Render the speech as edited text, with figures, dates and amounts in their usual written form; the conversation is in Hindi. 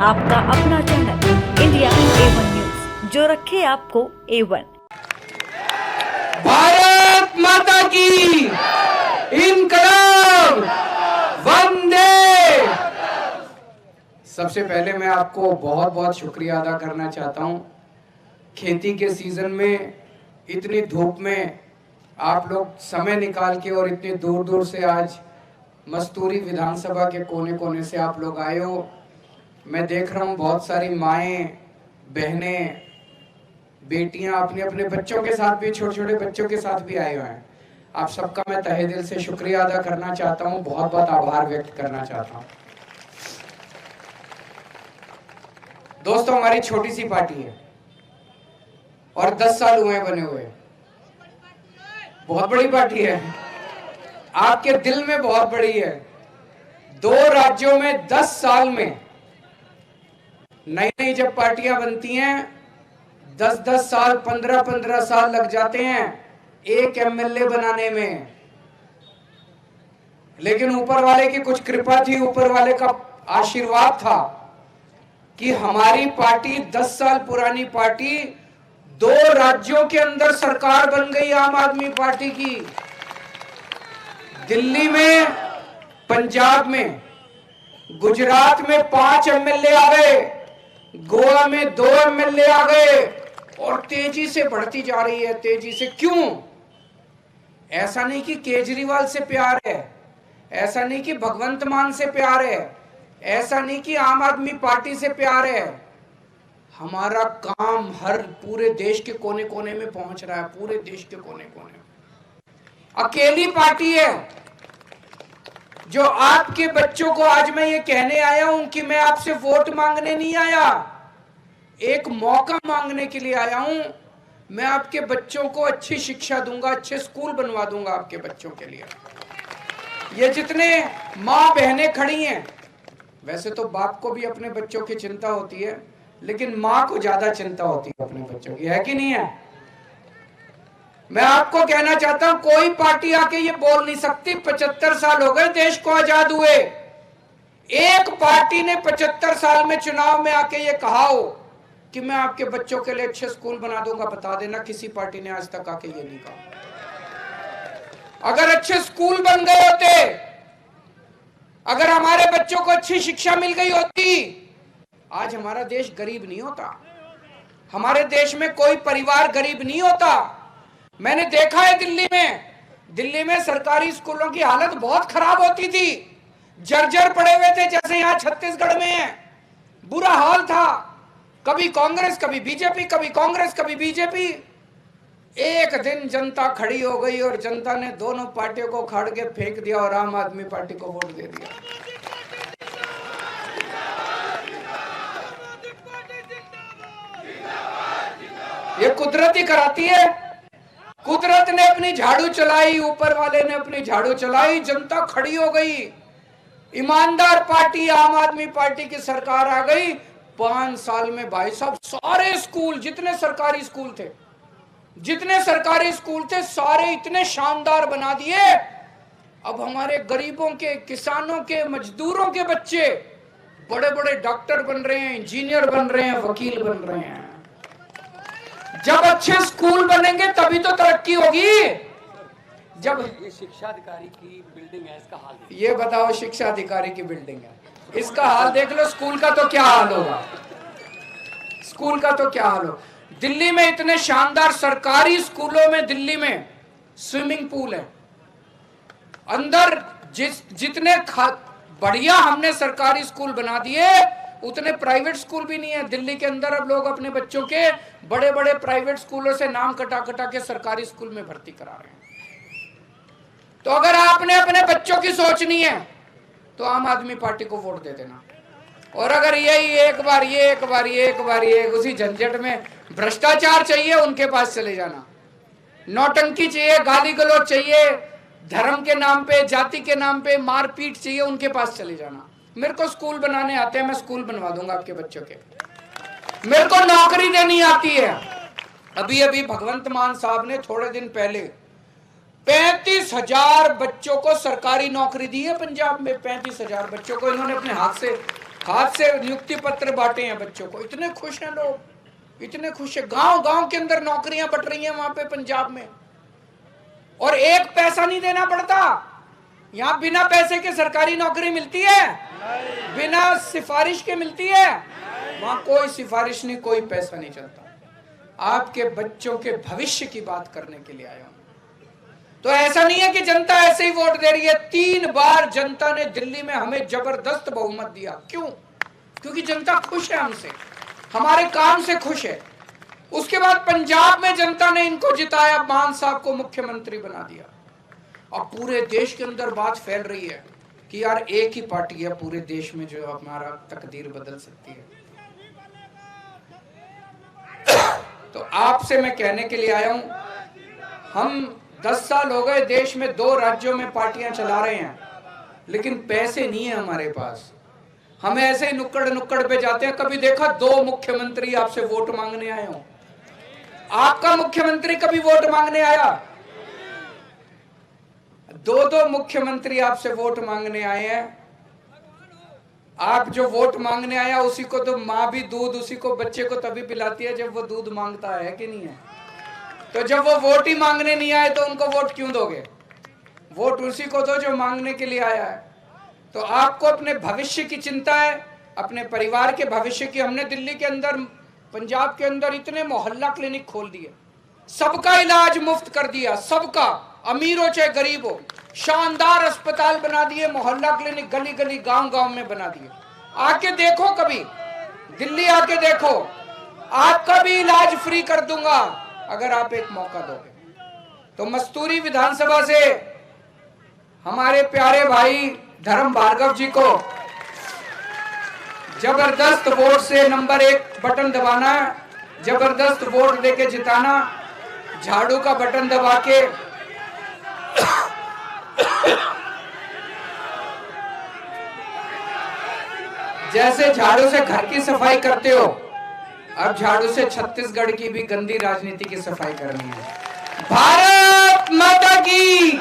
आपका अपना चैनल इंडिया A1 न्यूज, जो रखे आपको A1। भारत माता की इनकलाब वंदे। सबसे पहले मैं आपको बहुत बहुत शुक्रिया अदा करना चाहता हूं। खेती के सीजन में इतनी धूप में आप लोग समय निकाल के और इतने दूर दूर से आज मस्तूरी विधानसभा के कोने कोने से आप लोग आए हो। मैं देख रहा हूँ बहुत सारी माएँ, बहनें, बेटियां अपने अपने बच्चों के साथ भी, छोटे छोटे बच्चों के साथ भी आए हुए हैं। आप सबका मैं तहे दिल से शुक्रिया अदा करना चाहता हूँ, बहुत बहुत आभार व्यक्त करना चाहता हूँ। दोस्तों, हमारी छोटी सी पार्टी है और 10 साल हुए बने हुए। बहुत बड़ी पार्टी है, आपके दिल में बहुत बड़ी है। 2 राज्यों में 10 साल में नई नई जब पार्टियां बनती हैं 10-10 साल, 15-15 साल लग जाते हैं एक एमएलए बनाने में। लेकिन ऊपर वाले की कुछ कृपा थी, ऊपर वाले का आशीर्वाद था कि हमारी पार्टी 10 साल पुरानी पार्टी 2 राज्यों के अंदर सरकार बन गई आम आदमी पार्टी की। दिल्ली में, पंजाब में, गुजरात में 5 एमएलए आ गए, गोवा में 2 एमएलए आ गए और तेजी से बढ़ती जा रही है, तेजी से। क्यों? ऐसा नहीं कि केजरीवाल से प्यार है, ऐसा नहीं कि भगवंत मान से प्यार है, ऐसा नहीं कि आम आदमी पार्टी से प्यार है। हमारा काम हर पूरे देश के कोने कोने में पहुंच रहा है, पूरे देश के कोने कोने में। अकेली पार्टी है जो आपके बच्चों को, आज मैं ये कहने आया हूं कि मैं आपसे वोट मांगने नहीं आया, एक मौका मांगने के लिए आया हूं। मैं आपके बच्चों को अच्छी शिक्षा दूंगा, अच्छे स्कूल बनवा दूंगा आपके बच्चों के लिए। ये जितने माँ बहनें खड़ी हैं, वैसे तो बाप को भी अपने बच्चों की चिंता होती है, लेकिन माँ को ज्यादा चिंता होती है अपने बच्चों की, है कि नहीं है? मैं आपको कहना चाहता हूं, कोई पार्टी आके ये बोल नहीं सकती 75 साल हो गए देश को आजाद हुए। एक पार्टी ने 75 साल में चुनाव में आके ये कहा हो कि मैं आपके बच्चों के लिए अच्छे स्कूल बना दूंगा, बता देना किसी पार्टी ने आज तक आके ये नहीं कहा। अगर अच्छे स्कूल बन गए होते, अगर हमारे बच्चों को अच्छी शिक्षा मिल गई होती, आज हमारा देश गरीब नहीं होता, हमारे देश में कोई परिवार गरीब नहीं होता। मैंने देखा है दिल्ली में सरकारी स्कूलों की हालत बहुत खराब होती थी, जर्जर पड़े हुए थे, जैसे यहां छत्तीसगढ़ में है। बुरा हाल था, कभी कांग्रेस कभी बीजेपी, कभी कांग्रेस कभी बीजेपी। एक दिन जनता खड़ी हो गई और जनता ने दोनों पार्टियों को उखाड़ के फेंक दिया और आम आदमी पार्टी को वोट दे दिया। ये कुदरत ही कराती है। कुदरत ने अपनी झाड़ू चलाई, ऊपर वाले ने अपनी झाड़ू चलाई, जनता खड़ी हो गई, ईमानदार पार्टी आम आदमी पार्टी की सरकार आ गई। 5 साल में भाई साहब सारे स्कूल, जितने सरकारी स्कूल थे सारे इतने शानदार बना दिए। अब हमारे गरीबों के, किसानों के, मजदूरों के बच्चे बड़े बड़े डॉक्टर बन रहे हैं, इंजीनियर बन रहे हैं, वकील बन रहे हैं। जब अच्छे स्कूल बनेंगे तभी तो तरक्की होगी। जब ये शिक्षा अधिकारी की बिल्डिंग है, इसका हाल ये बताओ, शिक्षा अधिकारी की बिल्डिंग है, इसका हाल देख लो। स्कूल का तो क्या हाल होगा, स्कूल का तो क्या हाल हो। दिल्ली में इतने शानदार सरकारी स्कूलों में, दिल्ली में स्विमिंग पूल है अंदर। जितने बढ़िया हमने सरकारी स्कूल बना दिए, उतने प्राइवेट स्कूल भी नहीं है दिल्ली के अंदर। अब लोग अपने बच्चों के बड़े बड़े प्राइवेट स्कूलों से नाम कटा कटा के सरकारी स्कूल में भर्ती करा रहे हैं। तो अगर आपने अपने बच्चों की सोचनी है तो आम आदमी पार्टी को वोट दे देना। और अगर यही एक बार उसी झंझट में भ्रष्टाचार चाहिए, उनके पास चले जाना। नौटंकी चाहिए, गाली गलौज चाहिए, धर्म के नाम पे, जाति के नाम पे मारपीट चाहिए, उनके पास चले जाना। मेरे को स्कूल बनाने आते हैं, मैं स्कूल बनवा दूंगा आपके बच्चों के। मेरे को नौकरी देनी आती है। अभी भगवंत मान साहब ने थोड़े दिन पहले 35,000 बच्चों को सरकारी नौकरी दी है पंजाब में। 35,000 बच्चों को इन्होंने अपने हाथ से हाथ से नियुक्ति पत्र बांटे हैं बच्चों को, इतने खुश हैं लोग, इतने खुश है। गांव गांव के अंदर नौकरियां बट रही हैं वहां पे पंजाब में, और एक पैसा नहीं देना पड़ता। यहां बिना पैसे के सरकारी नौकरी मिलती है, बिना सिफारिश के मिलती है। वहां कोई सिफारिश नहीं, कोई पैसा नहीं चलता। आपके बच्चों के भविष्य की बात करने के लिए आया हूं। तो ऐसा नहीं है कि जनता ऐसे ही वोट दे रही है। 3 बार जनता ने दिल्ली में हमें जबरदस्त बहुमत दिया। क्यों? क्योंकि जनता खुश है हमसे, हमारे काम से खुश है। उसके बाद पंजाब में जनता ने इनको जिताया, मान साहब को मुख्यमंत्री बना दिया। और पूरे देश के अंदर बात फैल रही है कि यार एक ही पार्टी है पूरे देश में जो हमारा तकदीर बदल सकती है। तो आपसे मैं कहने के लिए आया हूं, हम 10 साल हो गए देश में 2 राज्यों में पार्टियां चला रहे हैं, लेकिन पैसे नहीं है हमारे पास। हम ऐसे ही नुक्कड़ नुक्कड़ पे जाते हैं। कभी देखा 2 मुख्यमंत्री आपसे वोट मांगने आए हो? आपका मुख्यमंत्री कभी वोट मांगने आया? 2 मुख्यमंत्री आपसे वोट मांगने आए हैं। आप जो वोट मांगने आया उसी को तो माँ भी दूध उसी को बच्चे को तभी पिलाती है जब वो दूध मांगता है कि नहीं है? तो जब वो वोट ही मांगने नहीं आए तो उनको वोट क्यों दोगे? वोट उसी को दो जो मांगने के लिए आया है। तो आपको अपने भविष्य की चिंता है, अपने परिवार के भविष्य की। हमने दिल्ली के अंदर, पंजाब के अंदर इतने मोहल्ला क्लिनिक खोल दिए, सबका इलाज मुफ्त कर दिया, सबका, अमीर हो चाहे गरीब हो। शानदार अस्पताल बना दिए, मोहल्ला क्लिनिक गली गली गांव गांव में बना दिए। आके देखो, कभी दिल्ली आके देखो, आपका भी इलाज फ्री कर दूंगा अगर आप एक मौका दोगे। तो मस्तूरी विधानसभा से हमारे प्यारे भाई धर्म भार्गव जी को जबरदस्त वोट से नंबर 1 बटन दबाना, जबरदस्त वोट देके जिताना, झाड़ू का बटन दबा के जैसे झाड़ू से घर की सफाई करते हो, अब झाड़ू से छत्तीसगढ़ की भी गंदी राजनीति की सफाई करनी है। भारत माता की